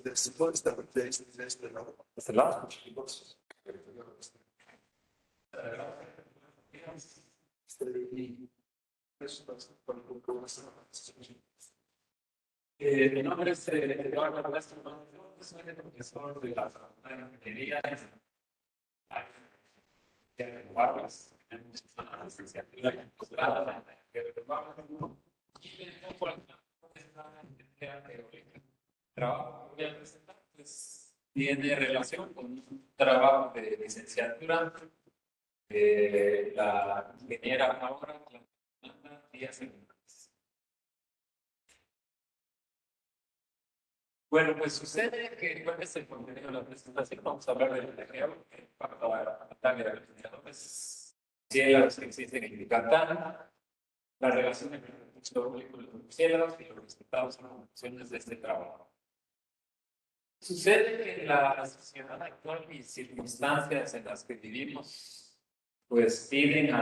este lado. Mi nombre es Eduardo Castro, soy el profesor de la Facultad de Ingeniería de renovables, en una licenciatura y posgrado de renovables, y un poco la ingeniería teórica. El trabajo que voy a presentar pues, tiene relación con un trabajo de licenciatura de la ingeniera ahora Fernanda Díaz Hernández. Bueno, pues sucede que cuál es el contenido de la presentación. Vamos a hablar del energía para tratar de los indicadores cielos que existen en Yucatán, la relación entre el recurso público y los murciélagos y los resultados y conclusiones de este trabajo. Sucede que en la sociedad actual y circunstancias en las que vivimos, pues exigen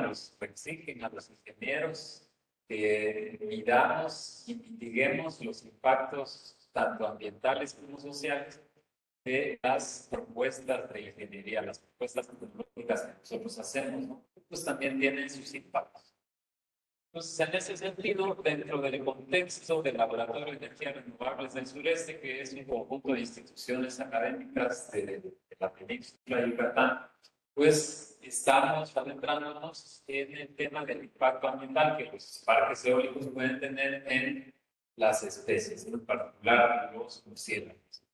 a los ingenieros que midamos y mitiguemos los impactos tanto ambientales como sociales de las propuestas de ingeniería, las propuestas tecnológicas que nosotros hacemos, ¿no? Pues también tienen sus impactos. Entonces, en ese sentido, dentro del contexto del Laboratorio de Energías Renovables del Sureste, que es un conjunto de instituciones académicas de la península de Yucatán, pues estamos adentrándonos en el tema del impacto ambiental que los parques eólicos pueden tener en las especies, en particular los murciélagos.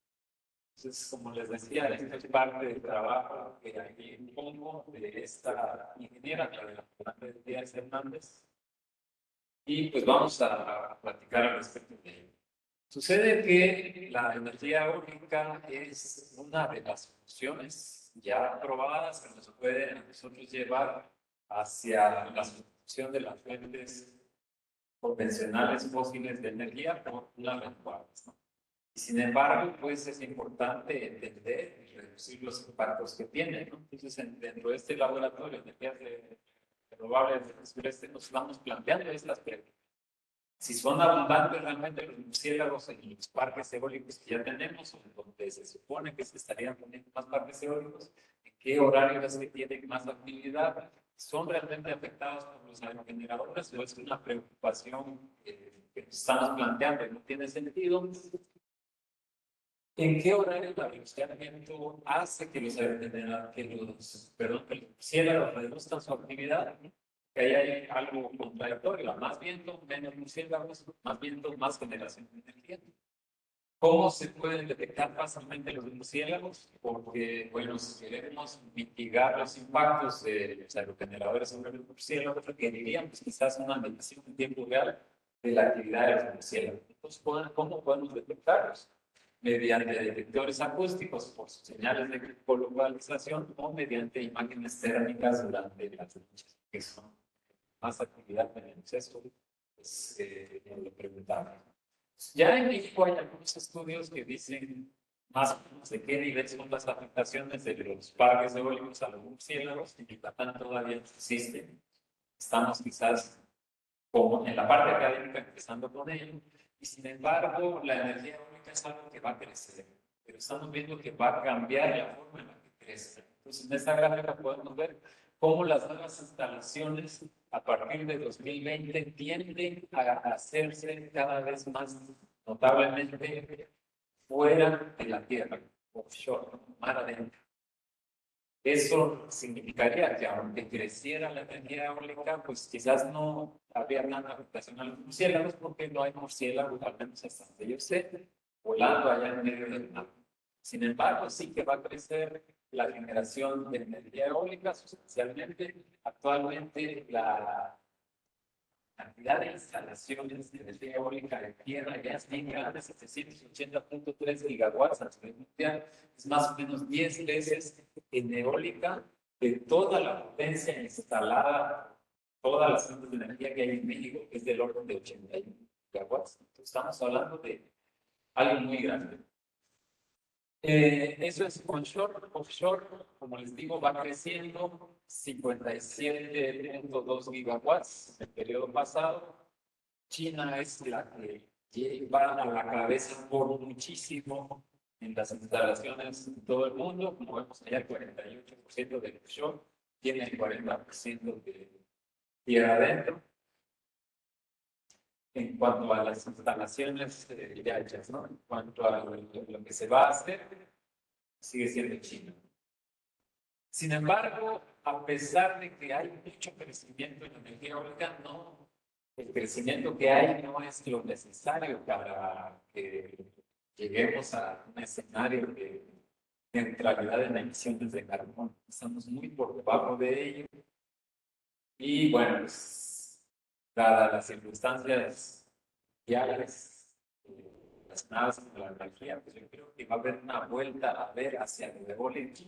Entonces, como les decía, esta es parte del trabajo que hay pongo de esta ingeniera, la de la Fernanda Díaz Hernández, y pues vamos a platicar al respecto de ello. Sucede que la energía eólica es una de las funciones ya probadas que nos puede a nosotros llevar hacia la sustitución de las fuentes convencionales fósiles de energía por las renovables, ¿no? Y sin embargo, pues es importante entender y reducir los impactos que tienen, ¿no? Entonces, dentro de este laboratorio de energías renovables del sureste, nos vamos planteando estas preguntas. Si son abundantes realmente los murciélagos en los parques eólicos que ya tenemos, o donde se supone que se estarían poniendo más parques eólicos, en qué horarios es que tienen más actividad, son realmente afectados por los aerogeneradores, o es una preocupación que nos estamos planteando y no tiene sentido. ¿En qué horario la velocidad de viento hace que los murciélagos reduzcan su actividad? Que ahí hay algo contradictorio, más viento, menos murciélagos, más viento, más generación de energía. ¿Cómo se pueden detectar fácilmente los murciélagos? Porque, bueno, si queremos mitigar los impactos de los aerogeneradores sobre los murciélagos, requerirían pues, quizás una medición en tiempo real de la actividad de los murciélagos. Entonces, ¿cómo podemos detectarlos? Mediante detectores acústicos por sus señales de colocalización o mediante imágenes térmicas durante las noches, que son más actividad en el exceso, pues nos lo preguntamos. Ya en México hay algunos estudios que dicen más o menos de qué nivel son las afectaciones de los parques eólicos a los murciélagos. En Yucatán todavía existen. Estamos quizás como en la parte académica empezando con ello, y sin embargo la energía eólica es algo que va a crecer, pero estamos viendo que va a cambiar la forma en la que crece. Entonces en esta gráfica podemos ver cómo las nuevas instalaciones a partir de 2020 tienden a hacerse cada vez más notablemente fuera de la Tierra, offshore, mar adentro. Eso significaría que aunque creciera la energía eólica, pues quizás no habría tanta afectación a los murciélagos porque no hay murciélagos, al menos hasta donde yo sé, volando allá en medio del mar. Sin embargo, sí que va a crecer la generación de energía eólica sustancialmente. Actualmente la cantidad de instalaciones de energía eólica en tierra ya es bien grande, 780.3 gigawatts a nivel mundial, es más o menos 10 veces en eólica de toda la potencia instalada, todas las fuentes de energía que hay en México, que es del orden de 81 gigawatts. Entonces, estamos hablando de algo muy grande. Eso es onshore. Offshore, como les digo, va creciendo 57.2 gigawatts el periodo pasado. China es la que va a la cabeza por muchísimo en las instalaciones de todo el mundo. Como vemos allá, el 48% del offshore tiene el 40% de tierra adentro. En cuanto a las instalaciones ya hechas, ¿no? En cuanto a lo que se va a hacer, sigue siendo China. Sin embargo, a pesar de que hay mucho crecimiento en la energía eólica, no, el crecimiento que hay no es lo necesario para que lleguemos a un escenario de neutralidad en emisiones de carbono. Estamos muy por debajo de ello. Y bueno, pues, dadas las circunstancias mundiales relacionadas con la energía, pues yo creo que va a haber una vuelta a ver hacia el eólico.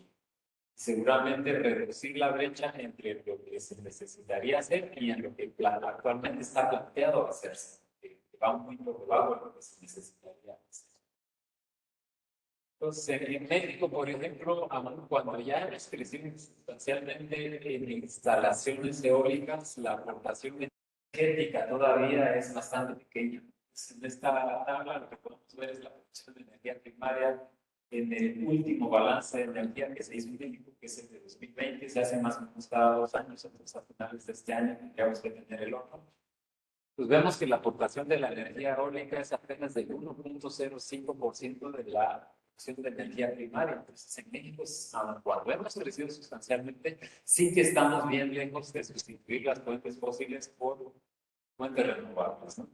Seguramente reducir la brecha entre lo que se necesitaría hacer y en lo que actualmente está planteado hacerse, que va muy por debajo de lo que se necesitaría hacer. Entonces, en México, por ejemplo, cuando ya hemos crecido sustancialmente en instalaciones eólicas, la aportación energética todavía es bastante pequeña. En esta tabla lo que podemos ver es la producción de energía primaria en el último balance de energía que se hizo en México, que es el de 2020, se hace más o menos cada 2 años, entonces a finales de este año tendríamos que tener el otro. Pues vemos que la aportación de la energía eólica es apenas del 1.05% de la producción de energía primaria. Entonces, en México, cuando hemos crecido sustancialmente, sí que estamos bien lejos de sustituir las fuentes fósiles por fuentes renovables, ¿no?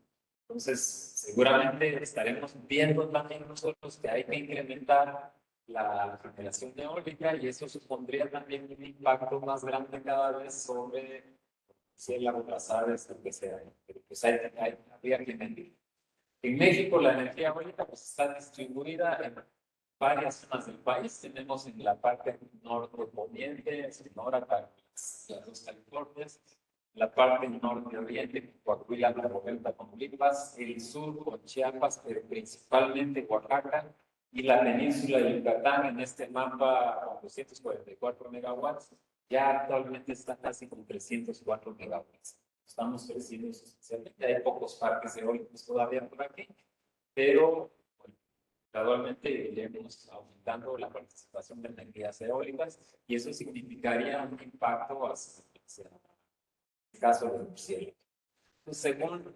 Entonces, seguramente estaremos viendo también nosotros que hay que incrementar la generación eólica y eso supondría también un impacto más grande cada vez sobre si la retrasada es lo que sea. Pero pues habría que medir. En México la energía eólica pues, está distribuida en varias zonas del país. Tenemos en la parte norte poniente, Sonora, las dos Californias, la parte norte oriente, Coahuila, Nuevo León, Tamaulipas, el sur con Chiapas, pero principalmente Oaxaca y la península de Yucatán en este mapa con 244 megawatts, ya actualmente está casi con 304 megawatts. Estamos creciendo sustancialmente, hay pocos parques eólicos todavía por aquí, pero bueno, gradualmente iremos aumentando la participación de energías eólicas y eso significaría un impacto hacia el caso de murciélago. Según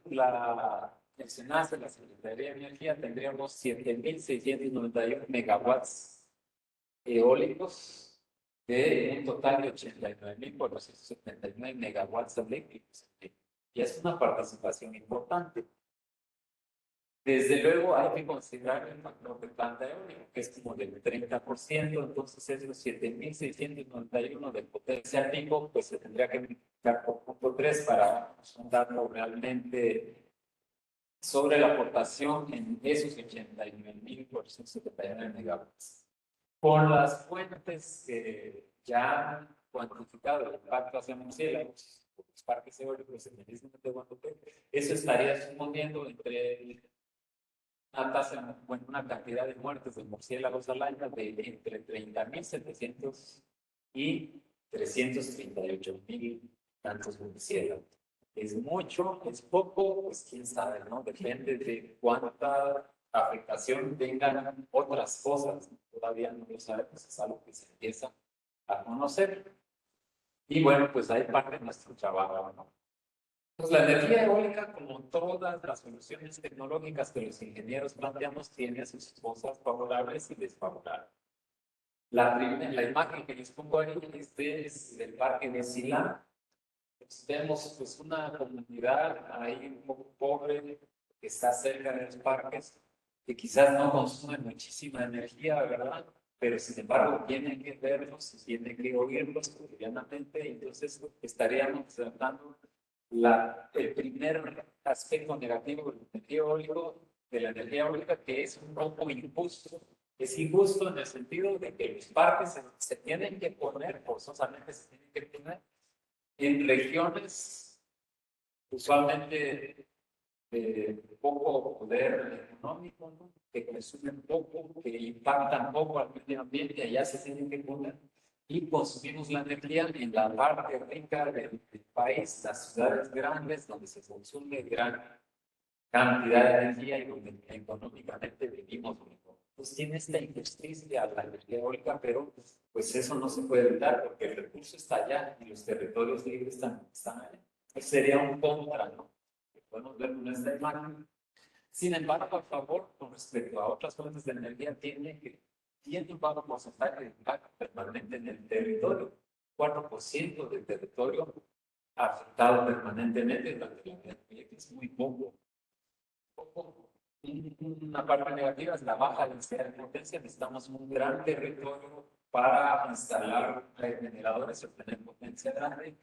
el SENACE, la Secretaría de Energía, tendríamos 7.691 megawatts eólicos de un total de 89.479 megawatts eléctricos. Y es una participación importante. Desde luego hay que considerar el factor de planta eólica, que es como del 30%, entonces esos 7.691 de potencia pico, pues se tendría que multiplicar por 0.3 para un dato realmente sobre la aportación en esos 89.479 megawatts. Con las fuentes que ya han cuantificado el impacto hacia murciélagos, los parques eólicos en el istmo de Guadalupe, eso estaría suponiendo entre una cantidad de muertes de murciélagos al año de entre 30.700 y 338.000 tantos murciélagos. ¿Es mucho? ¿Es poco? Pues quién sabe, ¿no? Depende de cuánta afectación tengan otras cosas. Todavía no lo sabemos, es algo que se empieza a conocer. Y bueno, pues hay parte de nuestro trabajo, ¿no? Pues la energía eólica, como todas las soluciones tecnológicas que los ingenieros planteamos, tiene sus cosas favorables y desfavorables. La imagen que les pongo ahí es del parque de Silán. Vemos pues, una comunidad ahí un poco pobre que está cerca de los parques, que quizás no consume muchísima energía, ¿verdad? Pero sin embargo tienen que verlos, tienen que oírlos cotidianamente, entonces estaríamos tratando el primer aspecto negativo de la energía eólica, que es un poco injusto. Es injusto en el sentido de que los parques se tienen que poner, forzosamente se tienen que poner en regiones usualmente de poco poder económico, ¿no? Que consumen poco, que impactan poco al medio ambiente, allá se tienen que poner y consumimos la energía en la parte rica del país, las ciudades grandes donde se consume gran cantidad de energía y donde económicamente vivimos mejor. pues tiene esta injusticia a la energía eólica, pero pues eso no se puede evitar porque el recurso está allá y los territorios libres están allá. Pues sería un contra, ¿no? Que podemos ver con esta imagen. Sin embargo, a favor, con respecto a otras fuentes de energía, tiene un bajo porcentaje de impacto permanente en el territorio. 4% del territorio afectado permanentemente durante la vida, que es muy poco. Una parte negativa es la baja densidad de potencia. Necesitamos un gran territorio para instalar generadores y obtener potencia grande.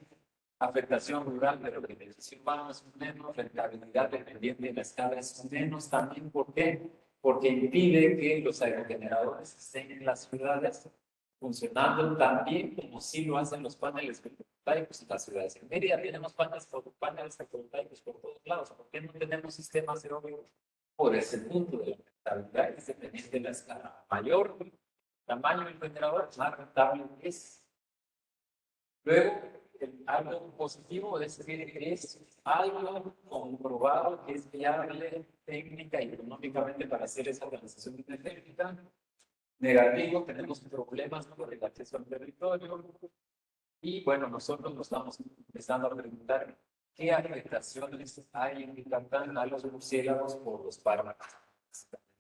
Afectación rural, pero beneficio urbano es menos, rentabilidad dependiente de la escala es menos también. ¿Por qué? Porque impide que los aerogeneradores estén en las ciudades funcionando tan bien como sí lo hacen los paneles fotovoltaicos en las ciudades. En Mérida tenemos paneles fotovoltaicos por todos lados. ¿Por qué no tenemos sistemas eólicos? Por ese punto de la rentabilidad es dependiente de la escala. Mayor tamaño del generador, más rentable es. Luego, algo positivo es que es algo comprobado que es viable técnica y económicamente para hacer esa transición energética. Negativo, tenemos problemas con el acceso al territorio. Y bueno, nosotros nos estamos empezando a preguntar qué afectaciones hay en Yucatán a los murciélagos por los fármacos.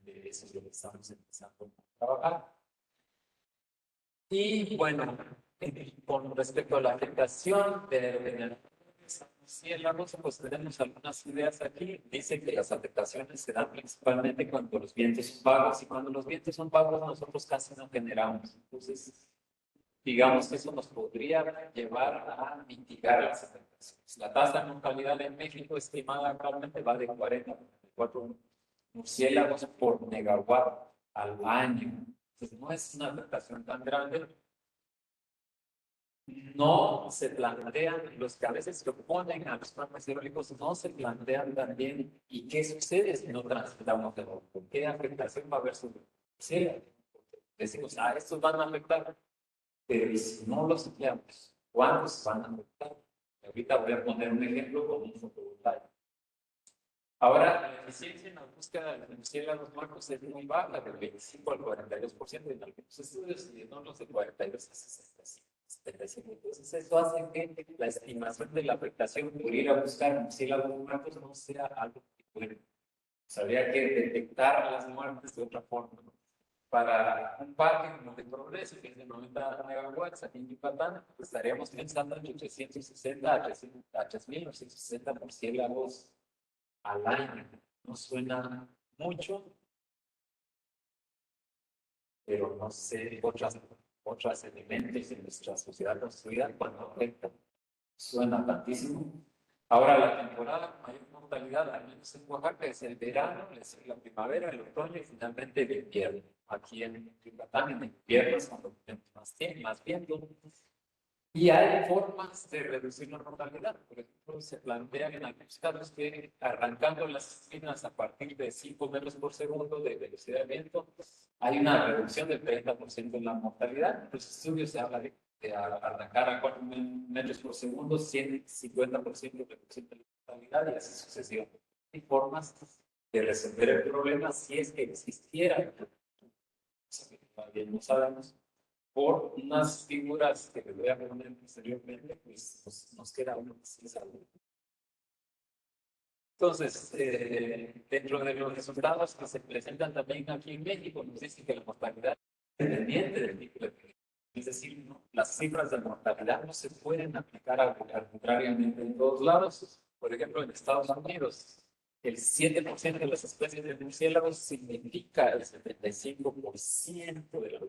De eso es lo que estamos empezando a trabajar. Y bueno, con respecto a la afectación de los murciélagos, pues tenemos algunas ideas aquí. Dice que las afectaciones se dan principalmente cuando los vientos son vagos, y cuando los vientos son vagos nosotros casi no generamos. Entonces, digamos que eso nos podría llevar a mitigar las afectaciones. La tasa de mortalidad en México estimada actualmente va de 40 a 44 murciélagos por megawatt al año. Entonces, no es una afectación tan grande. No se plantean, los que a veces se oponen a los parques eólicos, no se plantean también, ¿y qué sucede si no transitamos de nuevo? ¿Qué afectación va a haber sobre el murciélago? Decimos, estos van a afectar. Pero si no los empleamos, ¿cuántos van a afectar? Ahorita voy a poner un ejemplo con un fotovoltaico. Ahora, la eficiencia en la búsqueda de murciélagos muertos es muy baja, del 25 al 42% en algunos estudios, y en otros de 42 a 65. Entonces, eso hace que la estimación de la afectación por ir a buscar murciélagos muertos no sea algo que puede. Habría que detectar las muertes de otra forma, ¿no? Para un parque como de Progreso, que es de 90 megawatts aquí en Yucatán, pues estaríamos pensando en 860 a 3.960 murciélagos al año. No suena mucho, pero no sé otros elementos de nuestra sociedad construida cuando afectan. Suena tantísimo. Ahora, la temporada mayor mortalidad, al menos en Oaxaca, es el verano, es la primavera, el otoño y finalmente el invierno. Aquí en Yucatán, en invierno es cuando tenemos más viento. Y hay formas de reducir la mortalidad. Por ejemplo, se plantean en algunos casos que arrancando las espinas a partir de 5 metros por segundo de velocidad de viento, hay una reducción del 30% en la mortalidad. En los estudios se habla de arrancar a 4 metros por segundo, 150% de reducción de la mortalidad y así sucesivamente. Hay formas de resolver el problema si es que existiera. Todavía no sabemos. Por unas figuras que les voy a poner posteriormente, pues nos queda uno que sí sabe. Entonces, dentro de los resultados que se presentan también aquí en México, nos dice que la mortalidad es dependiente del tipo de producto. Es decir, ¿no? Las cifras de mortalidad no se pueden aplicar arbitrariamente en todos lados. Por ejemplo, en Estados Unidos, el 7% de las especies de murciélagos significa el 75% de la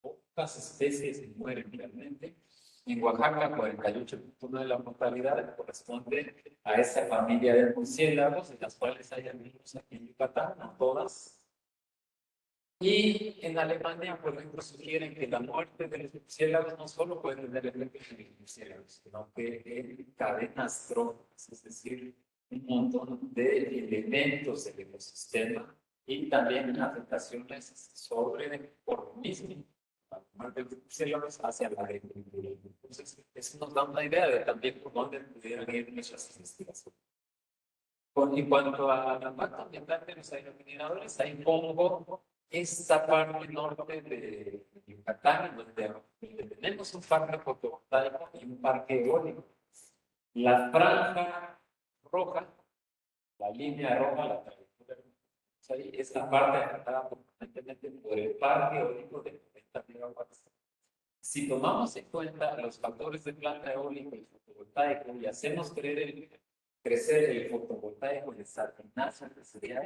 pocas especies mueren realmente. En Oaxaca, 48% de la mortalidad corresponde a esa familia de murciélagos, de las cuales hay algunos aquí en Yucatán, no todas. Y en Alemania, por ejemplo, sugieren que la muerte de los murciélagos no solo puede tener efectos en los murciélagos, sino que en cadenas tróficas, es decir, un montón de elementos del ecosistema y también afectaciones sobre por mismo la muerte de los murciélagos hacia la agricultura. Entonces, eso nos da una idea de también por dónde pudieran ir nuestras investigaciones. En cuanto al impacto ambiental de los aerogeneradores, hay un poco esta parte norte de Yucatán, donde tenemos un parque fotovoltaico y un parque eólico. La franja roja, la línea roja, la trayectoria, es la parte afectada permanentemente por el parque eólico de 90 megawatts. Si tomamos en cuenta los factores de planta eólica y fotovoltaico y hacemos crecer el fotovoltaico en Sardinas, que sería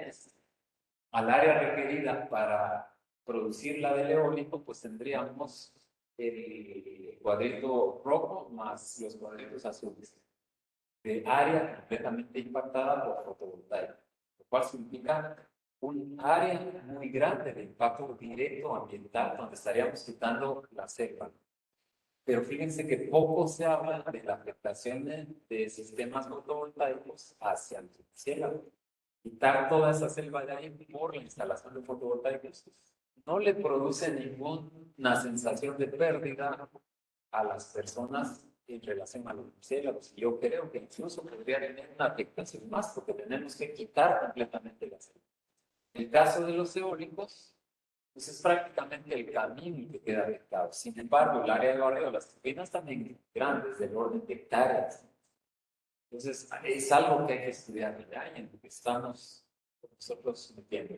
al área requerida para producir la del eólico, pues tendríamos el cuadrito rojo más los cuadritos azules de área completamente impactada por fotovoltaico, lo cual significa un área muy grande de impacto directo ambiental donde estaríamos quitando la selva. Pero fíjense que poco se habla de la afectación de sistemas fotovoltaicos hacia el cielo. Quitar toda esa selva de ahí por la instalación de fotovoltaicos no le produce ninguna sensación de pérdida a las personas en relación a los murciélagos. Yo creo que incluso podría tener una afectación más porque tenemos que quitar completamente la selva. En el caso de los eólicos, pues es prácticamente el camino que queda afectado. Sin embargo, el área de barrio de las turbinas también grandes, del orden de hectáreas. Entonces, es algo que hay que estudiar ya y en lo que estamos nosotros metiendo.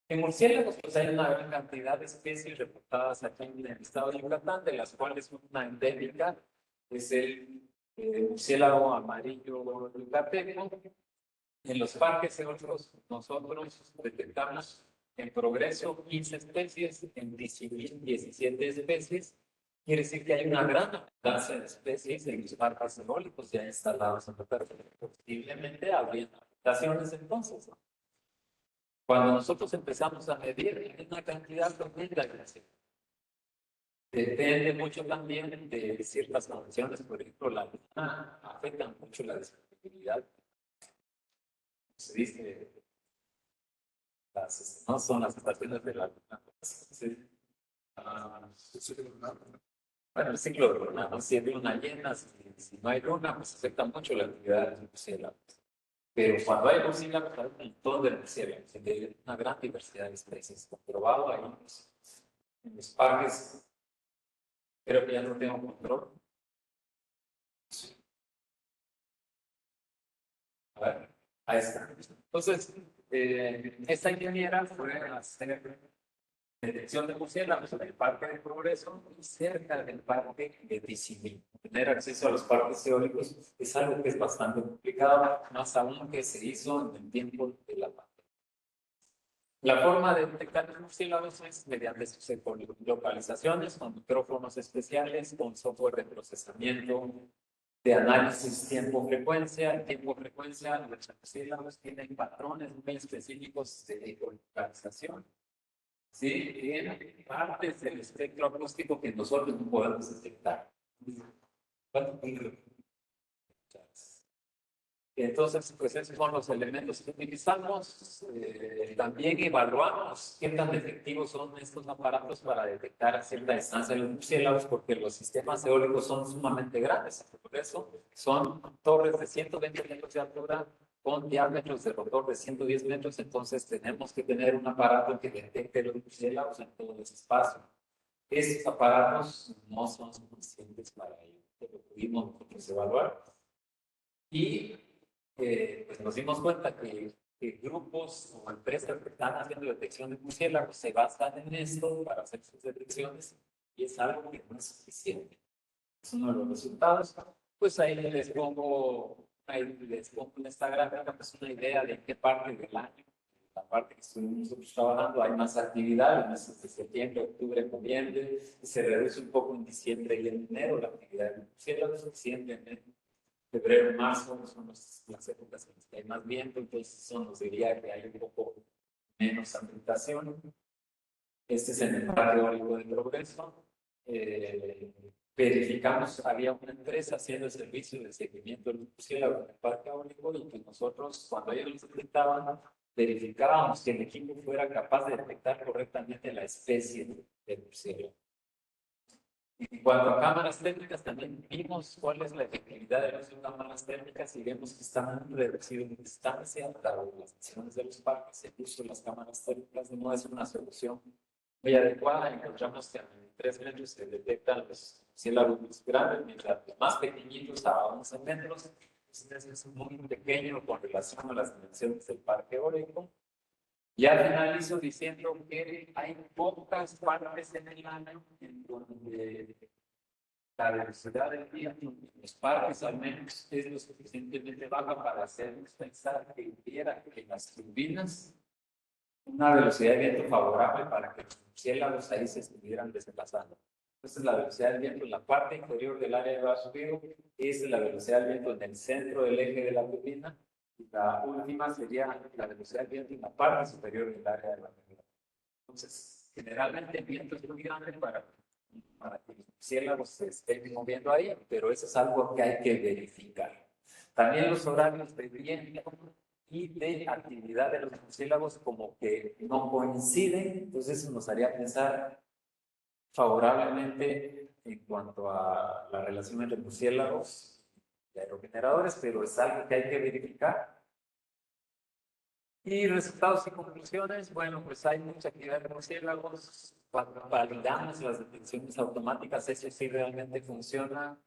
En murciélagos, pues hay una gran cantidad de especies reportadas aquí en el estado de Yucatán, de las cuales una endémica es el murciélago amarillo yucateco. En los parques eólicos, nosotros detectamos en progreso 15 especies, en disciplina 17 especies. Quiere decir que hay una gran abundancia de especies en los parques eólicos ya instalados en la Tierra. Posiblemente habría afectaciones entonces, ¿no? Cuando nosotros empezamos a medir, hay una cantidad tremenda de especies. Depende mucho también de ciertas condiciones, por ejemplo, la luna afecta mucho la disponibilidad. Se dice, no son las estaciones de la luna. Sí. Bueno, el ciclo de luna, ¿no? Si hay luna llena, si no hay luna, pues afecta mucho la actividad de los murciélagos. Pero cuando hay murciélagos, hay un montón de murciélagos, hay una gran diversidad de especies. Comprobado ahí en los parques, creo que ya no tengo control. A ver, ahí está. Entonces, esta ingeniera fue a hacer detección de murciélagos en el Parque de Progreso y cerca del Parque de Tizimín. Tener acceso a los parques eólicos es algo que es bastante complicado, más aún que se hizo en el tiempo de la pandemia. La forma de detectar los murciélagos es mediante sus localizaciones con micrófonos especiales, con software de procesamiento, de análisis tiempo-frecuencia. El tiempo-frecuencia, los murciélagos tienen patrones muy específicos de localización. Sí, tienen partes del espectro acústico que nosotros no podemos detectar. Entonces, pues esos son los elementos que utilizamos. También evaluamos qué tan efectivos son estos aparatos para detectar a cierta distancia los murciélagos, porque los sistemas eólicos son sumamente grandes. Por eso son torres de 120 metros de altura con diámetros de rotor de 110 metros. Entonces, tenemos que tener un aparato que detecte los murciélagos en todo ese espacio. Esos aparatos no son suficientes para ello. Lo pudimos nosotros evaluar. Y pues nos dimos cuenta que grupos o empresas que están haciendo detección de murciélagos se basan en esto para hacer sus detecciones y es algo que no es suficiente. Es uno de los resultados. Pues ahí les pongo en esta gráfica pues una idea de qué parte del año, la parte que estuvimos nosotros trabajando, hay más actividad, en meses de septiembre, octubre, noviembre, y se reduce un poco en diciembre y en enero la actividad de murciélagos, diciembre, enero, febrero, marzo son las épocas en las que hay más viento, entonces eso nos diría que hay un poco menos afectación. Este es en el Parque Eólico de Progreso. Verificamos, había una empresa haciendo el servicio de seguimiento del murciélago en el Parque Eólico y que nosotros, cuando ellos nos detectaban, verificábamos que el equipo fuera capaz de detectar correctamente la especie del murciélago. En cuanto a cámaras térmicas, también vimos cuál es la efectividad de las cámaras térmicas y vemos que están reducidas en distancia, dado las emisiones de los parques. El uso de las cámaras térmicas no es una solución muy adecuada. Encontramos que a 3 metros se detectan los murciélagos grandes, mientras los más pequeñitos a 11 metros. Entonces es muy pequeño con relación a las dimensiones del Parque Oregon. Ya finalizo diciendo que hay pocas partes en el año en donde la velocidad del viento en los parques al menos es lo suficientemente baja para hacernos pensar que hubiera en las turbinas una velocidad de viento favorable para que los murciélagos ahí se estuvieran desplazando. Entonces la velocidad del viento en la parte inferior del área de vacío es la velocidad del viento en el centro del eje de la turbina. Y la última sería la velocidad del viento en la parte superior del área de la turbina. Entonces, generalmente el viento es muy grande para que los murciélagos se estén moviendo ahí, pero eso es algo que hay que verificar. También los horarios de viento y de actividad de los murciélagos como que no coinciden, entonces eso nos haría pensar favorablemente en cuanto a la relación entre murciélagos y aerogeneradores, pero es algo que hay que verificar. Y resultados y conclusiones, bueno, pues hay mucha actividad de murciélagos, validamos las detecciones automáticas, eso sí realmente funciona.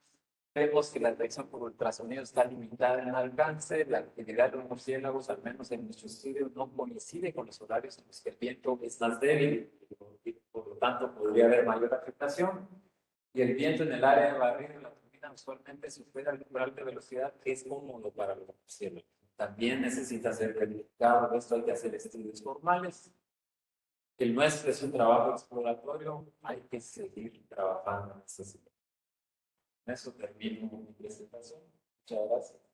Vemos que la detección por ultrasonido está limitada en alcance, la actividad de los murciélagos, al menos en nuestro estudio, no coincide con los horarios en los que el viento es más débil, y por lo tanto podría haber mayor afectación. Y el viento en el área de barrido de la turbina usualmente supera el umbral de velocidad, que es cómodo para los murciélagos. También necesita ser verificado, esto hay que hacer estudios formales. El nuestro es un trabajo exploratorio, hay que seguir trabajando en ese sentido. Eso termino mi presentación. Muchas gracias.